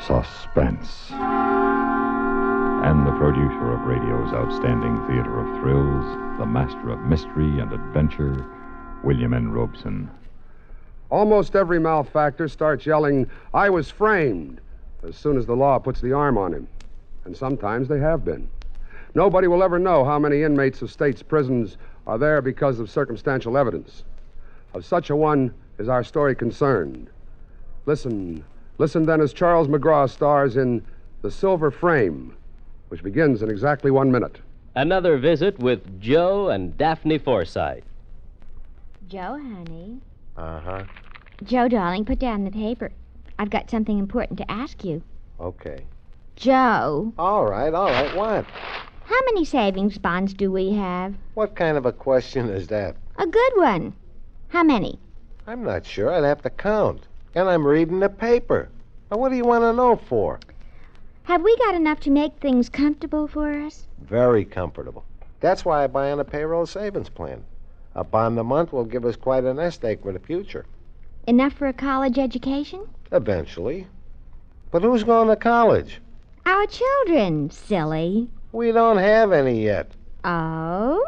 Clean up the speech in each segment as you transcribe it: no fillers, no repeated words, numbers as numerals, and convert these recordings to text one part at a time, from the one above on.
Suspense. And the producer of radio's outstanding theater of thrills, the master of mystery and adventure, William N. Robeson. Almost every malefactor starts yelling, "I was framed," as soon as the law puts the arm on him. And sometimes they have been. Nobody will ever know how many inmates of state's prisons are there because of circumstantial evidence. Of such a one is our story concerned. Listen then as Charles McGraw stars in The Silver Frame, which begins in exactly 1 minute. Another visit with Joe and Daphne Forsythe. Joe, honey. Uh-huh. Joe, darling, put down the paper. I've got something important to ask you. Okay. Joe. All right. What? How many savings bonds do we have? What kind of a question is that? A good one. How many? I'm not sure. I'd have to count. And I'm reading the paper. Now, what do you want to know for? Have we got enough to make things comfortable for us? Very comfortable. That's why I buy on a payroll savings plan. A bond a month will give us quite a nest egg for the future. Enough for a college education? Eventually. But who's going to college? Our children, silly. We don't have any yet. Oh?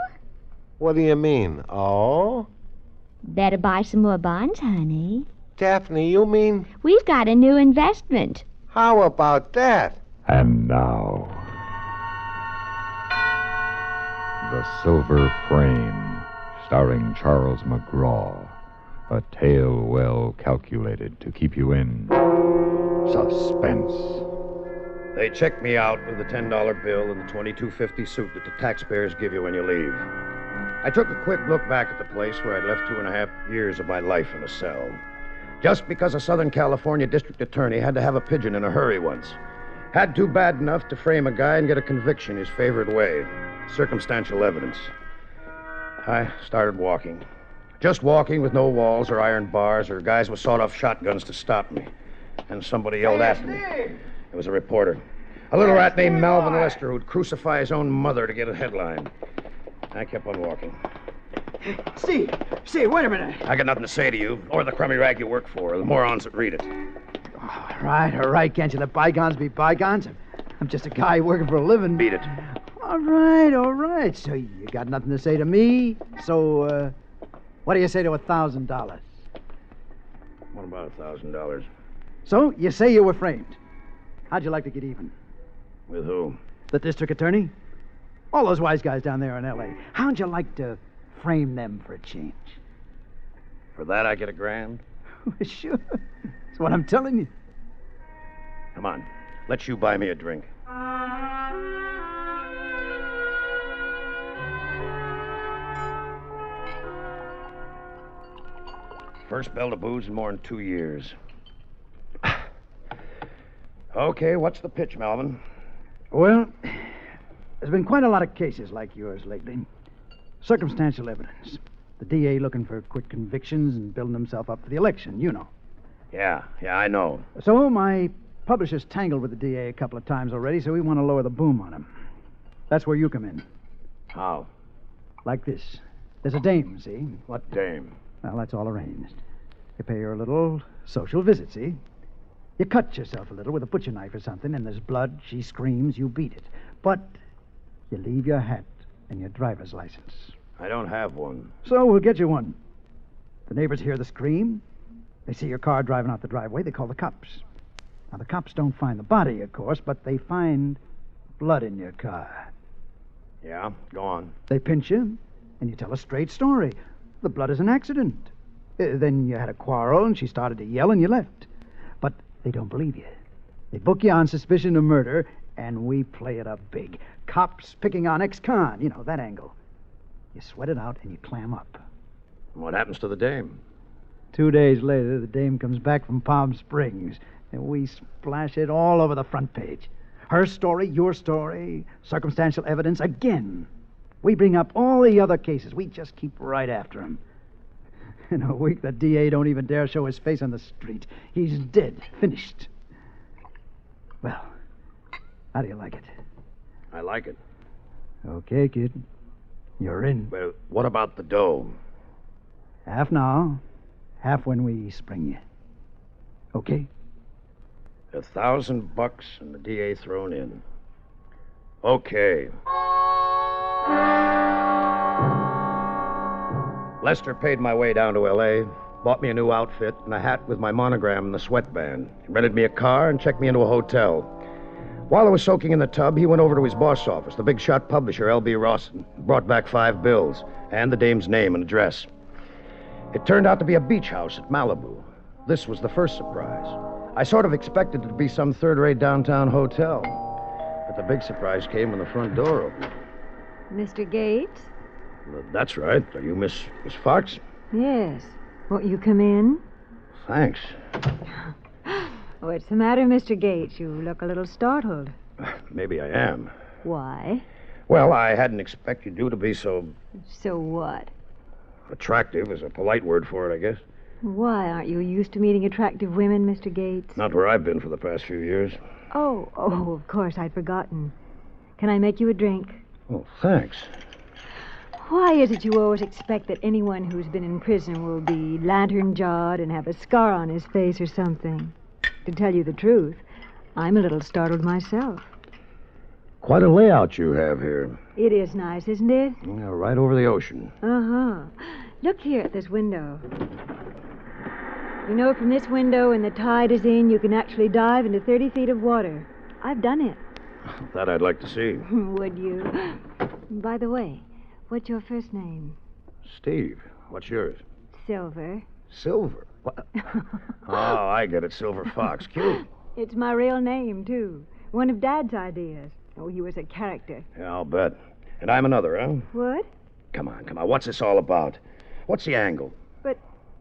What do you mean, oh? Better buy some more bonds, honey. Daphne, you mean? We've got a new investment. How about that? And now, The Silver Frame, starring Charles McGraw. A tale well calculated to keep you in suspense. They checked me out with the $10 bill and the $22.50 suit that the taxpayers give you when you leave. I took a quick look back at the place where I'd left 2.5 years of my life in a cell. Just because a Southern California district attorney had to have a pigeon in a hurry once. Had to bad enough to frame a guy and get a conviction his favorite way. Circumstantial evidence. I started walking. Just walking with no walls or iron bars or guys with sawed-off shotguns to stop me. And somebody yelled after me. It was a reporter. A little rat named Melvin Lester who'd crucify his own mother to get a headline. I kept on walking. Steve, wait a minute. I got nothing to say to you, or the crummy rag you work for, or the morons that read it. All right. Can't you let bygones be bygones? I'm just a guy working for a living. Beat it. All right. So you got nothing to say to me? So, what do you say to $1,000? What about $1,000? So, you say you were framed. How'd you like to get even? With who? The district attorney? All those wise guys down there in L.A. How'd you like to frame them for a change? For that I get $1,000? Sure. That's what I'm telling you. Come on. Let you buy me a drink. First bell to booze in more than 2 years. Okay, what's the pitch, Melvin? Well, there's been quite a lot of cases like yours lately. Circumstantial evidence. The DA looking for quick convictions and building himself up for the election, you know. Yeah, I know. So my publisher's tangled with the DA a couple of times already, so we want to lower the boom on him. That's where you come in. How? Like this. There's a dame, see? What dame? Well, that's all arranged. You pay her a little social visit, see? You cut yourself a little with a butcher knife or something, and there's blood, she screams, you beat it. But you leave your hat and your driver's license. I don't have one. So we'll get you one. The neighbors hear the scream. They see your car driving out the driveway. They call the cops. Now, the cops don't find the body, of course, but they find blood in your car. Yeah, go on. They pinch you, and you tell a straight story. The blood is an accident. Then you had a quarrel, and she started to yell, and you left. But they don't believe you. They book you on suspicion of murder, and we play it up big. Cops picking on ex-con, you know, that angle. You sweat it out, and you clam up. What happens to the dame? 2 days later, the dame comes back from Palm Springs, and we splash it all over the front page. Her story, your story, circumstantial evidence, again. We bring up all the other cases. We just keep right after them. In a week, the DA don't even dare show his face on the street. He's dead. Finished. Well, how do you like it? I like it. Okay, kid. You're in. Well, what about the dough? Half now, half when we spring you. Okay? $1,000 and the DA thrown in. Okay. Lester paid my way down to L.A., bought me a new outfit and a hat with my monogram and the sweatband. He rented me a car and checked me into a hotel. While I was soaking in the tub, he went over to his boss office, the big shot publisher, L.B. Rawson, brought back 5 bills and the dame's name and address. It turned out to be a beach house at Malibu. This was the first surprise. I sort of expected it to be some third-rate downtown hotel. But the big surprise came when the front door opened. Mr. Gates? Well, that's right. Are you Miss Fox? Yes. Won't you come in? Thanks. What's the matter, Mr. Gates? You look a little startled. Maybe I am. Why? Well, I hadn't expected you to be so... So what? Attractive is a polite word for it, I guess. Why, aren't you used to meeting attractive women, Mr. Gates? Not where I've been for the past few years. Oh, of course, I'd forgotten. Can I make you a drink? Oh, thanks. Why is it you always expect that anyone who's been in prison will be lantern-jawed and have a scar on his face or something? To tell you the truth, I'm a little startled myself. Quite a layout you have here. It is nice, isn't it? Yeah, right over the ocean. Uh-huh. Look here at this window. You know, from this window, when the tide is in, you can actually dive into 30 feet of water. I've done it. That I'd like to see. Would you? By the way, what's your first name? Steve. What's yours? Silver. Silver? What? Oh, I get it. Silver Fox. Cute. It's my real name, too. One of Dad's ideas. Oh, he was a character. Yeah, I'll bet. And I'm another, huh? What? Come on. What's this all about? What's the angle?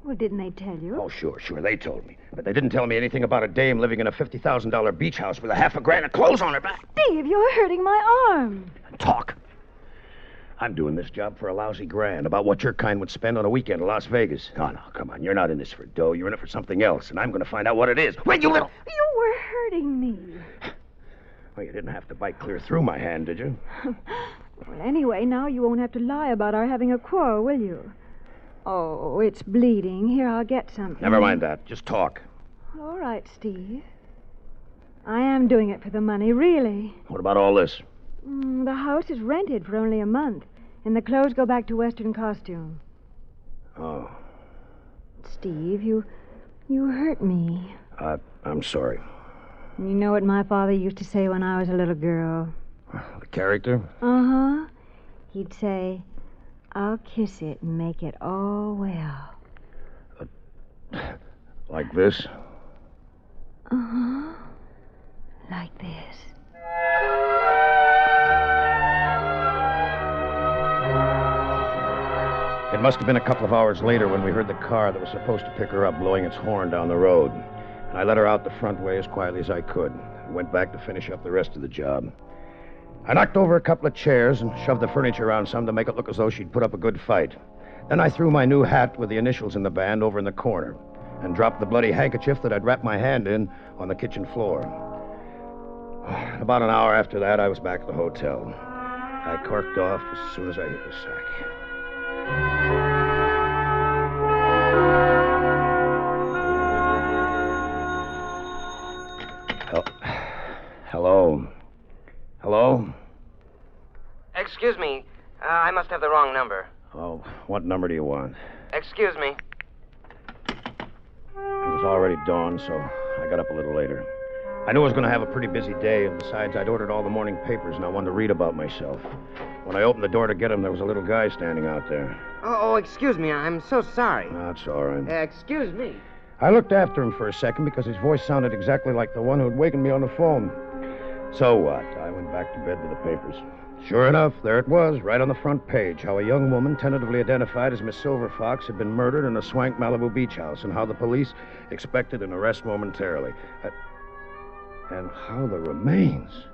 Well, didn't they tell you? Oh, sure. They told me. But they didn't tell me anything about a dame living in a $50,000 beach house with $500 of clothes on her back. Steve, you're hurting my arm. Talk. I'm doing this job for a lousy grand, about what your kind would spend on a weekend in Las Vegas. Oh, no, come on. You're not in this for dough. You're in it for something else, and I'm going to find out what it is. Wait, you little... You were hurting me. Well, you didn't have to bite clear through my hand, did you? Well, anyway, now you won't have to lie about our having a quarrel, will you? Oh, it's bleeding. Here, I'll get something. Never mind that. Just talk. All right, Steve. I am doing it for the money, really. What about all this? The house is rented for only a month, and the clothes go back to Western costume. Oh. Steve, you hurt me. I'm sorry. You know what my father used to say when I was a little girl? The character? Uh-huh. He'd say, I'll kiss it and make it all well. Like this? Uh-huh. Like this. It must have been a couple of hours later when we heard the car that was supposed to pick her up blowing its horn down the road. And I let her out the front way as quietly as I could and went back to finish up the rest of the job. I knocked over a couple of chairs and shoved the furniture around some to make it look as though she'd put up a good fight. Then I threw my new hat with the initials in the band over in the corner and dropped the bloody handkerchief that I'd wrapped my hand in on the kitchen floor. About an hour after that, I was back at the hotel. I corked off as soon as I hit the sack. Hello? Hello? Excuse me. I must have the wrong number. Oh, what number do you want? Excuse me. It was already dawn, so I got up a little later. I knew I was going to have a pretty busy day, and besides, I'd ordered all the morning papers, and I wanted to read about myself. When I opened the door to get him, there was a little guy standing out there. Oh, excuse me. I'm so sorry. That's all right. Excuse me. I looked after him for a second because his voice sounded exactly like the one who had wakened me on the phone. So what? I went back to bed with the papers. Sure enough, there it was, right on the front page, how a young woman tentatively identified as Miss Silver Fox had been murdered in a swank Malibu beach house, and how the police expected an arrest momentarily. And how the remains,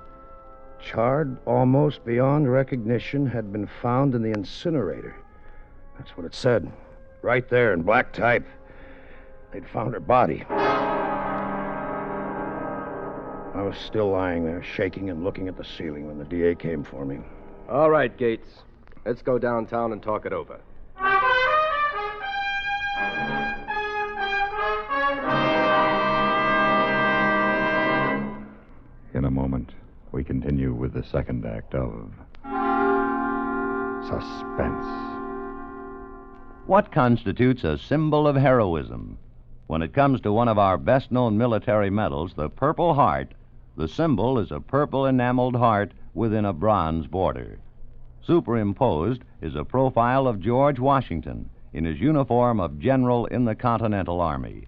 charred almost beyond recognition, had been found in the incinerator. That's what it said, right there in black type. They'd found her body. I was still lying there, shaking and looking at the ceiling when the DA came for me. All right, Gates. Let's go downtown and talk it over. continue with the second act of Suspense. What constitutes a symbol of heroism? When it comes to one of our best-known military medals, the Purple Heart, the symbol is a purple enameled heart within a bronze border. Superimposed is a profile of George Washington in his uniform of general in the Continental Army.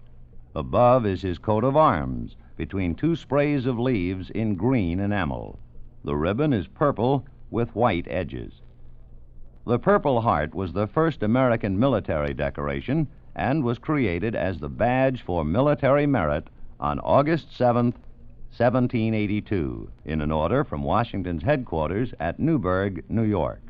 Above is his coat of arms, between two sprays of leaves in green enamel. The ribbon is purple with white edges. The Purple Heart was the first American military decoration and was created as the badge for military merit on August 7th, 1782, in an order from Washington's headquarters at Newburgh, New York.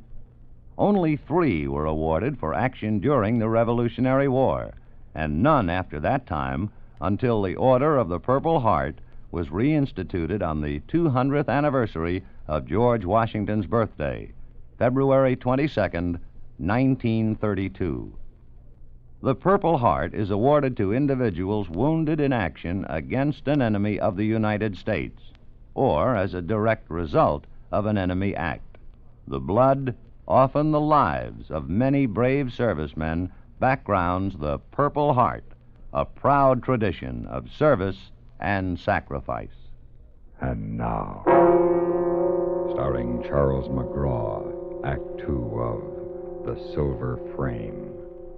Only 3 were awarded for action during the Revolutionary War, and none after that time until the Order of the Purple Heart was reinstituted on the 200th anniversary of George Washington's birthday, February 22nd, 1932. The Purple Heart is awarded to individuals wounded in action against an enemy of the United States, or as a direct result of an enemy act. The blood, often the lives, of many brave servicemen backgrounds the Purple Heart, a proud tradition of service and sacrifice. And now, starring Charles McGraw, Act 2 of The Silver Frame.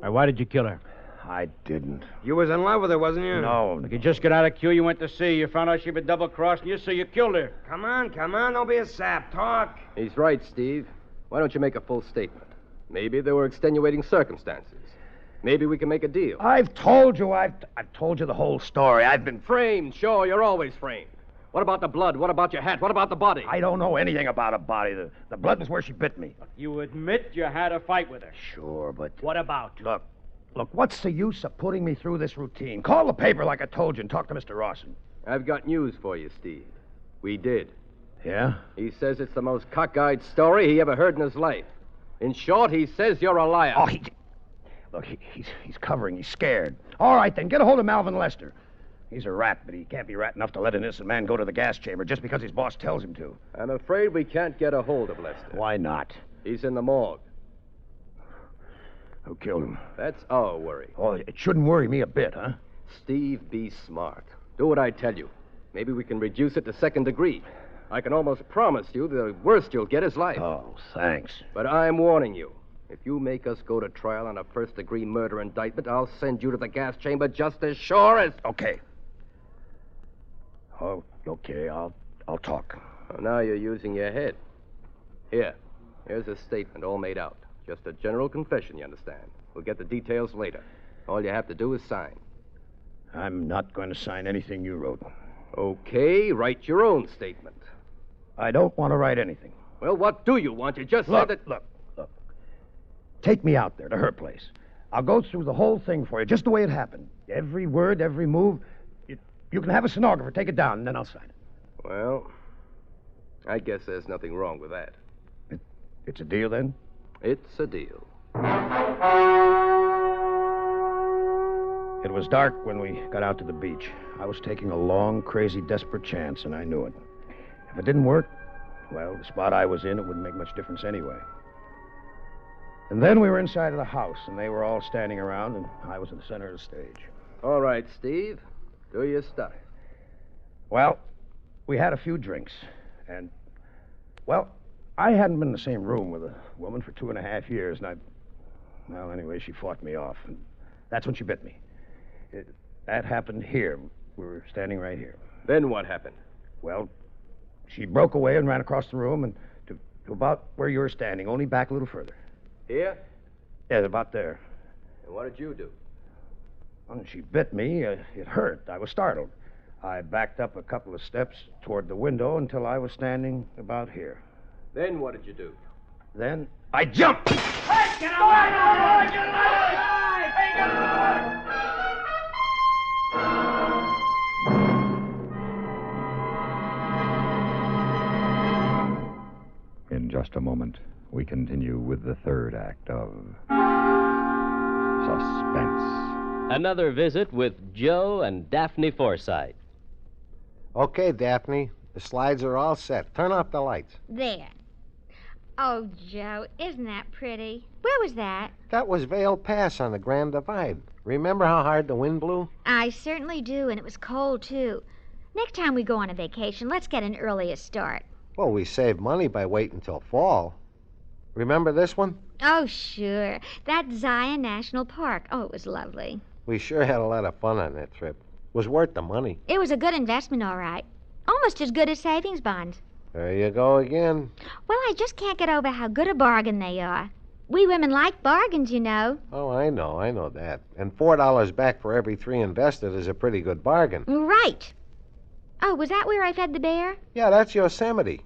Why did you kill her? I didn't. You was in love with her, wasn't you? No. Look, you just got out of queue, you went to sea, you found out she'd been double-crossing you, so you killed her. Come on, don't be a sap. Talk. He's right, Steve. Why don't you make a full statement? Maybe there were extenuating circumstances. Maybe we can make a deal. I've told you the whole story. I've been Framed, sure, you're always framed. What about the blood? What about your hat? What about the body? I don't know anything about a body. The blood was where she bit me. You admit you had a fight with her. Sure, but... What about? Look, what's the use of putting me through this routine? Call the paper like I told you and talk to Mr. Orson. I've got news for you, Steve. We did. Yeah? He says it's the most cockeyed story he ever heard in his life. In short, he says you're a liar. Oh, he's covering. He's scared. All right, then, get a hold of Malvin Lester. He's a rat, but he can't be rat enough to let an innocent man go to the gas chamber just because his boss tells him to. I'm afraid we can't get a hold of Lester. Why not? He's in the morgue. Who killed him? That's our worry. Oh, it shouldn't worry me a bit, huh? Steve, be smart. Do what I tell you. Maybe we can reduce it to second degree. I can almost promise you the worst you'll get is life. Oh, thanks. But I'm warning you. If you make us go to trial on a first-degree murder indictment, I'll send you to the gas chamber just as sure as... Okay. Oh, okay, I'll talk. Well, now you're using your head. Here's a statement all made out. Just a general confession, you understand. We'll get the details later. All you have to do is sign. I'm not going to sign anything you wrote. Okay, write your own statement. I don't want to write anything. Well, what do you want? You just said that... Look. Take me out there to her place. I'll go through the whole thing for you, just the way it happened. Every word, every move. You can have a stenographer take it down, and then I'll sign it. Well, I guess there's nothing wrong with that. It's a deal, then? It's a deal. It was dark when we got out to the beach. I was taking a long, crazy, desperate chance, and I knew it. If it didn't work, well, the spot I was in, it wouldn't make much difference anyway. And then we were inside of the house, and they were all standing around, and I was in the center of the stage. All right, Steve. Do your stuff. Well, we had a few drinks, and, well, I hadn't been in the same room with a woman for 2.5 years, and well, anyway, she fought me off, and that's when she bit me. That happened here. We were standing right here. Then what happened? Well, she broke away and ran across the room and to about where you were standing, only back a little further. Here? Yeah, about there. And what did you do? When she bit me, it hurt. I was startled. I backed up a couple of steps toward the window until I was standing about here. Then what did you do? Then I jumped! Hey, get away! Get away! Hey, get away! In just a moment, we continue with the third act of Suspense. Another visit with Joe and Daphne Forsythe. Okay, Daphne. The slides are all set. Turn off the lights. There. Oh, Joe, isn't that pretty? Where was that? That was Vale Pass on the Grand Divide. Remember how hard the wind blew? I certainly do, and it was cold, too. Next time we go on a vacation, let's get an earlier start. Well, we save money by waiting till fall. Remember this one? Oh, sure. That Zion National Park. Oh, it was lovely. We sure had a lot of fun on that trip. It was worth the money. It was a good investment, all right. Almost as good as savings bonds. There you go again. Well, I just can't get over how good a bargain they are. We women like bargains, you know. Oh, I know that. And $4 back for every 3 invested is a pretty good bargain. Right. Oh, was that where I fed the bear? Yeah, that's Yosemite.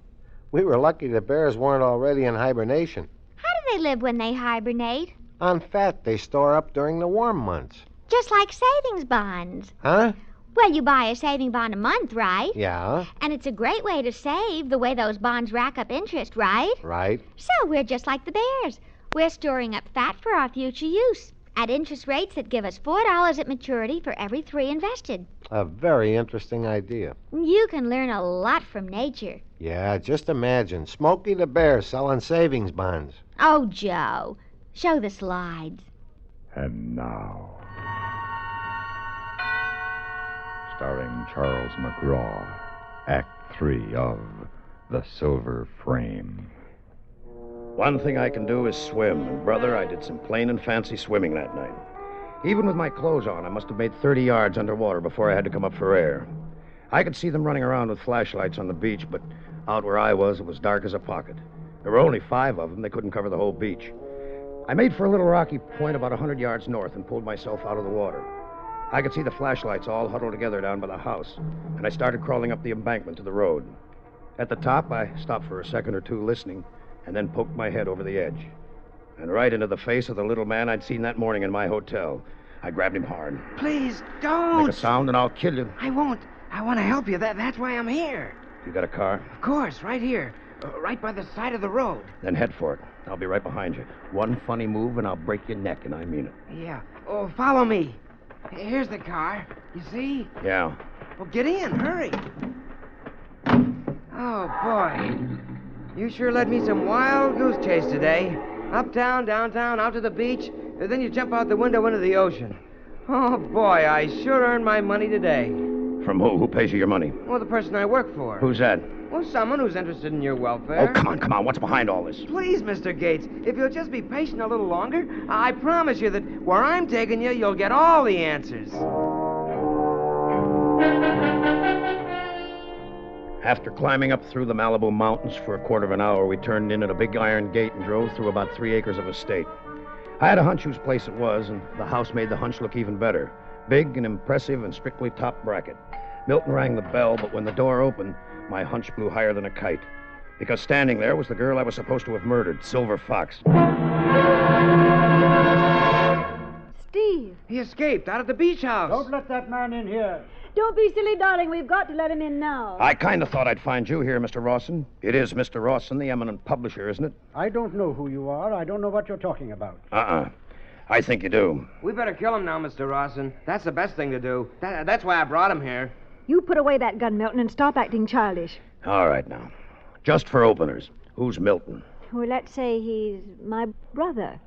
We were lucky the bears weren't already in hibernation. How do they live when they hibernate? On fat they store up during the warm months. Just like savings bonds. Huh? Well, you buy a saving bond a month, right? Yeah. And it's a great way to save, the way those bonds rack up interest, right? Right. So we're just like the bears. We're storing up fat for our future use at interest rates that give us $4 at maturity for every 3 invested. A very interesting idea. You can learn a lot from nature. Yeah, just imagine. Smokey the Bear selling savings bonds. Oh, Joe, show the slides. And now, starring Charles McGraw, Act 3 of The Silver Frame. One thing I can do is swim, and brother, I did some plain and fancy swimming that night. Even with my clothes on, I must have made 30 yards underwater before I had to come up for air. I could see them running around with flashlights on the beach, but out where I was, it was dark as a pocket. There were only 5 of them. They couldn't cover the whole beach. I made for a little rocky point about 100 yards north and pulled myself out of the water. I could see the flashlights all huddled together down by the house, and I started crawling up the embankment to the road. At the top, I stopped for a second or two listening, and then poked my head over the edge. And right into the face of the little man I'd seen that morning in my hotel. I grabbed him hard. Please, don't. Make a sound and I'll kill you. I won't. I want to help you. That's why I'm here. You got a car? Of course, right here. Right by the side of the road. Then head for it. I'll be right behind you. One funny move and I'll break your neck, and I mean it. Yeah. Oh, follow me. Here's the car. You see? Yeah. Well, get in. Hurry. Oh, boy. You sure led me some wild goose chase today. Uptown, downtown, out to the beach, and then you jump out the window into the ocean. Oh, boy, I sure earned my money today. From who? Who pays you your money? Well, the person I work for. Who's that? Well, someone who's interested in your welfare. Oh, come on. What's behind all this? Please, Mr. Gates, if you'll just be patient a little longer, I promise you that where I'm taking you, you'll get all the answers. After climbing up through the Malibu mountains for a quarter of an hour, we turned in at a big iron gate and drove through about 3 acres of estate. I had a hunch whose place it was, and the house made the hunch look even better. Big and impressive and strictly top bracket. Milton rang the bell, but when the door opened, my hunch blew higher than a kite. Because standing there was the girl I was supposed to have murdered, Silver Fox. Steve. He escaped out of the beach house. Don't let that man in here. Don't be silly, darling. We've got to let him in now. I kind of thought I'd find you here, Mr. Rawson. It is Mr. Rawson, the eminent publisher, isn't it? I don't know who you are. I don't know what you're talking about. I think you do. We better kill him now, Mr. Rawson. That's the best thing to do. That's why I brought him here. You put away that gun, Milton, and stop acting childish. All right, now. Just for openers, who's Milton? Well, let's say he's my brother.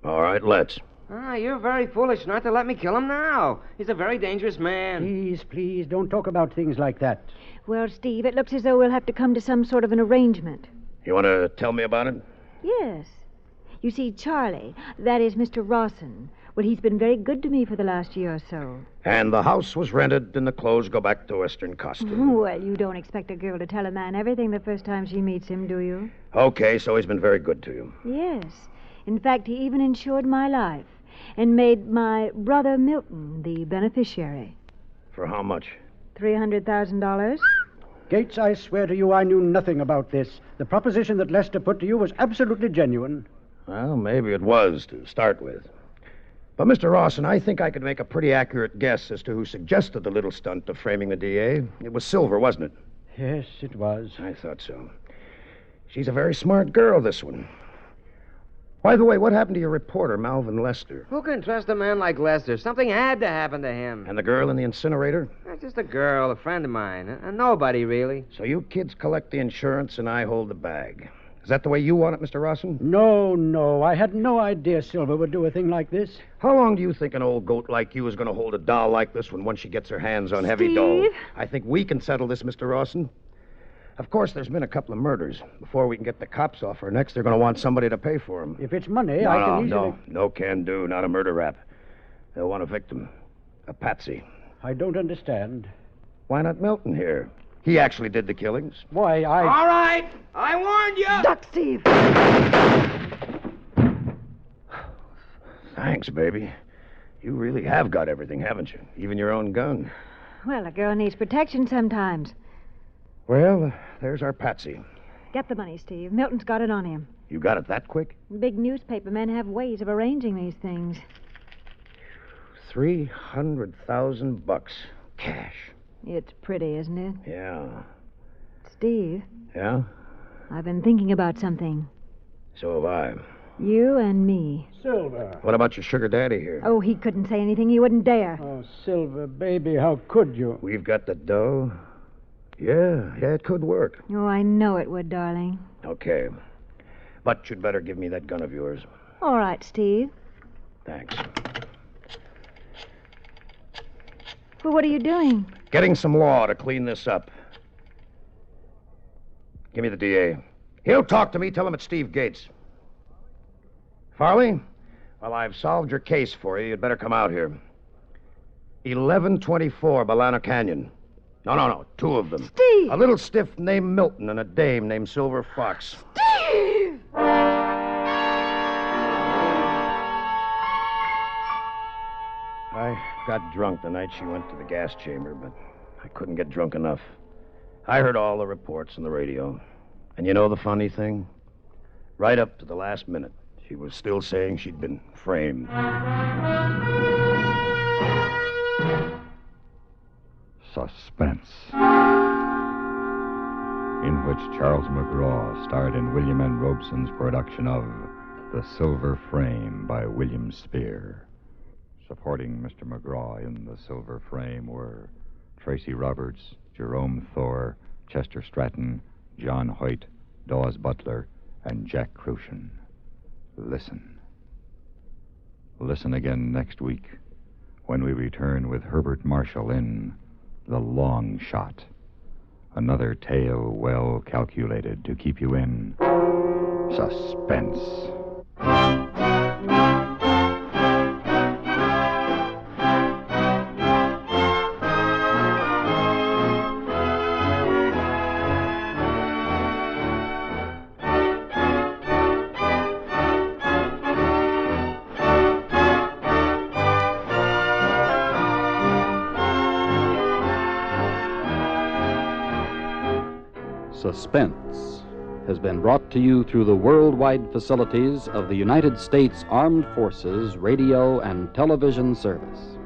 All right, let's. You're very foolish not to let me kill him now. He's a very dangerous man. Please, don't talk about things like that. Well, Steve, it looks as though we'll have to come to some sort of an arrangement. You want to tell me about it? Yes. You see, Charlie, that is Mr. Rawson. Well, he's been very good to me for the last year or so. And the house was rented and the clothes go back to Western costume. Well, you don't expect a girl to tell a man everything the first time she meets him, do you? Okay, so he's been very good to you. Yes. In fact, he even insured my life and made my brother Milton the beneficiary. For how much? $300,000. Gates, I swear to you I knew nothing about this. The proposition that Lester put to you was absolutely genuine. Well, maybe it was to start with. But, Mr. Rawson, I think I could make a pretty accurate guess as to who suggested the little stunt of framing the DA. It was Silver, wasn't it? Yes, it was. I thought so. She's a very smart girl, this one. By the way, what happened to your reporter, Malvin Lester? Who can trust a man like Lester? Something had to happen to him. And the girl in the incinerator? Just a girl, a friend of mine. Nobody, really. So you kids collect the insurance and I hold the bag. Is that the way you want it, Mr. Rawson? No. I had no idea Silver would do a thing like this. How long do you think an old goat like you is going to hold a doll like this when once she gets her hands on heavy dough? I think we can settle this, Mr. Rawson. Of course, there's been a couple of murders. Before we can get the cops off our necks, they're going to want somebody to pay for them. If it's money, I can easily... No can do. Not a murder rap. They'll want a victim. A patsy. I don't understand. Why not Milton here? He actually did the killings. Why, I... All right! I warned you! Duck, Steve! Thanks, baby. You really have got everything, haven't you? Even your own gun. Well, a girl needs protection sometimes. Well, there's our patsy. Get the money, Steve. Milton's got it on him. You got it that quick? Big newspaper men have ways of arranging these things. $300,000 cash. It's pretty, isn't it? Yeah. Steve. Yeah? I've been thinking about something. So have I. You and me. Silver. What about your sugar daddy here? Oh, he couldn't say anything. He wouldn't dare. Oh, Silver, baby, how could you? We've got the dough. Yeah, it could work. Oh, I know it would, darling. Okay. But you'd better give me that gun of yours. All right, Steve. Thanks. Well, what are you doing? Getting some law to clean this up. Give me the DA. He'll talk to me. Tell him it's Steve Gates. Farley? Well, I've solved your case for you. You'd better come out here. 1124 Balana Canyon. No. Two of them. Steve! A little stiff named Milton and a dame named Silver Fox. Steve! I got drunk the night she went to the gas chamber, but I couldn't get drunk enough. I heard all the reports on the radio. And you know the funny thing? Right up to the last minute, she was still saying she'd been framed. Suspense, in which Charles McGraw starred in William N. Robeson's production of The Silver Frame by William Spear. Supporting Mr. McGraw in The Silver Frame were Tracy Roberts, Jerome Thor, Chester Stratton, John Hoyt, Dawes Butler, and Jack Crucian. Listen. Listen again next week when we return with Herbert Marshall in The Long Shot. Another tale well calculated to keep you in suspense. Suspense has been brought to you through the worldwide facilities of the United States Armed Forces Radio and Television Service.